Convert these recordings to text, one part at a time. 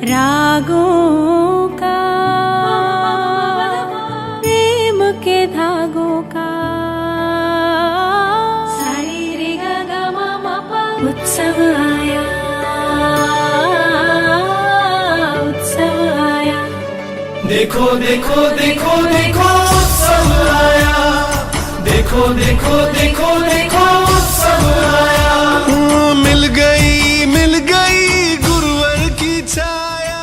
रागों का प्रेम के धागों का सारी रे गा गा मा मा पा उत्सव आया, उत्सव आया। देखो देखो देखो देखो उत्सव आया, देखो देखो देखो देखो उत्सव आया। मिल गई गुरुवर की छाया।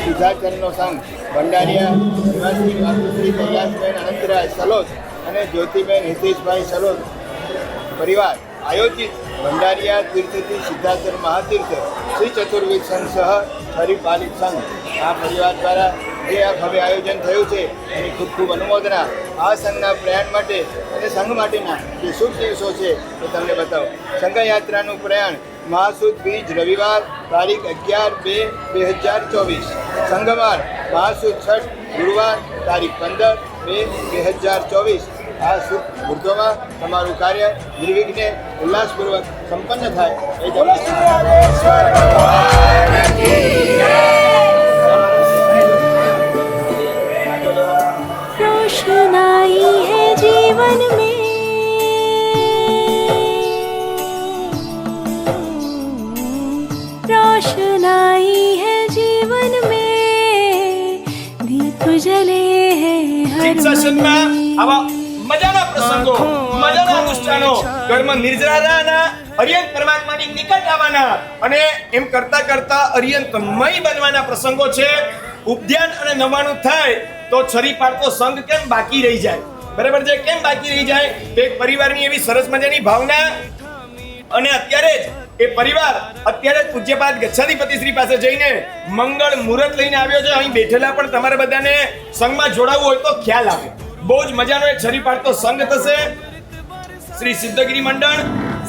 સિદ્ધાચરણનો સંઘ ભંડારીયા નિવાસી માતૃશ્રી કૈલાસબેન અનંતરાય સલોદ અને જ્યોતિબેન હિતેશભાઈ સલોદ પરિવાર આયોજિત ભંડારીયા તીર્થથી સિદ્ધાચરણ મહાતીર્થ શ્રી ચતુર્વેદ સંઘ સહ હરિપાલિત સંઘ આ પરિવાર દ્વારા જે આ ભવ્ય આયોજન થયું છે એની ખૂબ ખૂબ અનુમોદના। આ સંઘના પ્રયાણ માટે અને સંઘ માટેના જે શુભ દિવસો છે તે તમને બતાવો। સંઘયાત્રાનું પ્રયાણ મહાસુદ બીજ રવિવાર તારીખ 11/2/2024, સંગવાર મહાસુદ છઠ ગુરુવાર તારીખ 15/2/2024। આ શુભ મુહૂર્તોમાં તમારું કાર્ય નિર્વિઘ્ને ઉલ્લાસપૂર્વક સંપન્ન થાય એ रोशनाई है जीवन में, रोशनाई है जीवन में, दीप जले हैं हर मन में। आवा मजाना प्रसंगो, मजाना अनुष्ठानो, ઘરમાં નિર્જરાના અર્યંત પરમાત્માની નિકટ આવવાના અને એમ કરતા કરતા અર્યંતમય બનવાના પ્રસંગો છે। ઉપધ્યાન અને નવાણું થાય તો છરી પાડતો સંઘ કેમ બાકી રહી જાય, બરાબર છે? કેમ બાકી રહી જાય? તો એક પરિવારની એવી સરસ મજાની ભાવના અને અત્યારે જ એ પરિવાર અત્યારે જ પૂજ્યપાદ ગચ્છાધિપતિ શ્રી પાસે જઈને મંગળ મુહૂર્ત લઈને આવ્યો છે। અહીં બેઠેલા પણ તમારે બધાને સંઘમાં જોડાવવું હોય તો ખ્યાલ આવે। બહુ જ મજાનો એક છરી પાડતો સંઘ થશે। શ્રી સિદ્ધગિરી મંડળ,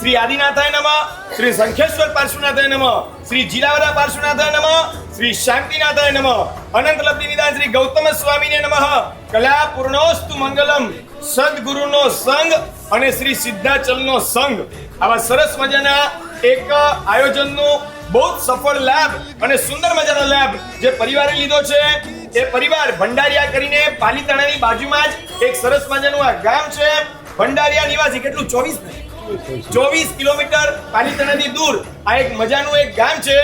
શ્રી આદિનાથાય નમઃ, શ્રી સંખેશ્વર પાર્શ્વનાથાય નમઃ, શ્રી જીરાવરા પાર્શ્વનાથાય નમઃ, શ્રી શાંતિનાથાય નમઃ, અનંત લબ્ધિ નિદાન શ્રી ગૌતમ સ્વામીને નમઃ, કલા પૂર્ણોસ્તુ મંગલમ, સદગુરુનો સંઘ અને શ્રી સિદ્ધાચલનો સંઘ। આવા સરસ મજાના એક આયોજનનો બહુ જ સફળ લાભ અને સુંદર મજાનો લાભ જે પરિવારે લીધો છે। એ પરિવાર ભંડારીયા કરીને પાલીતાણાની બાજુમાં જ એક સરસ મજાનું આ ગામ છે। ભંડારીયા નિવાસી કેટલું 24 કિલોમીટર પાલીતાણાથી દૂર આ એક મજાનું એક ગામ છે।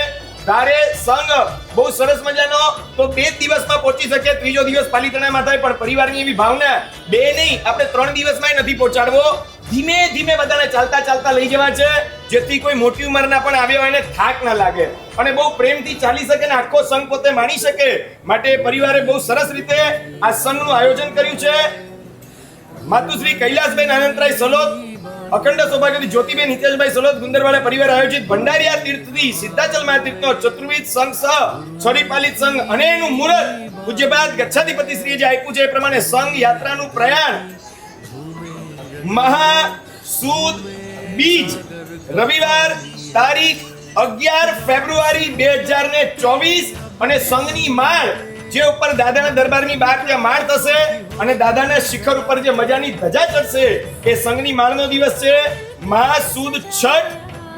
ધારે સંઘ બહુ સરસ મજાનો તો 2 દિવસમાં પહોંચી શકે, ત્રીજો દિવસ પાલીતાણામાં થાય, પણ પરિવારની એવી ભાવના 2 નહીં આપણે 3 દિવસમાં નથી પહોંચાડવો। ધીમે ધીમે બધાને ચાલતા ચાલતા લઈ જવા છે, જેથી કોઈ મોટી ઉંમરના પણ આવ્યા હોય એને થાક ના લાગે અને બહુ પ્રેમથી ચાલી શકે ને આખો સંઘ પોતે માણી શકે। માટે પરિવારે બહુ સરસ રીતે આ સંઘનું આયોજન કર્યું છે। માતુશ્રી કૈલાસબેન અનંતરાય સલોદ, અખંડ સૌભાગ્યવતી જ્યોતિબેન હિતેશભાઈ સલોદ ગુંદરવાડા પરિવાર આયોજિત ભંડારીયા તીર્થથી સિદ્ધાચલ મહાતીર્થનો ચતુર્વિધ સંઘ સહ છરીપાલિત સંઘ અને એનું મુહૂર્ત પૂજ્યપાદ ગચ્છાધિપતિ શ્રીએ જે આપ્યું છે એ પ્રમાણે સંઘ યાત્રાનું પ્રયાણ મહાસુદ બીજ રવિવાર તારીખ 11 ફેબ્રુઆરી 2024 અને સંઘની માળ જે ઉપર દાદાના દરબારની બહાર ત્યાં માળ થશે અને દાદાના શિખર ઉપર જે મજાની ધજા ચડશે એ સંઘની માળનો દિવસ છે। મહાસુદ છઠ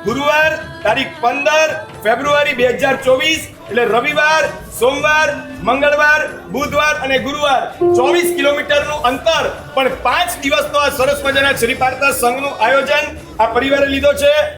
ગુરુવાર તારીખ 15 ફેબ્રુઆરી 2024 એટલે રવિવાર, સોમવાર, મંગળવાર, બુધવાર અને ગુરુવાર 24 કિલોમીટરનું અંતર પણ 5 દિવસનો આ સરસ મજાના શ્રી પાર્થના સંઘનું આયોજન આ પરિવારે લીધો છે।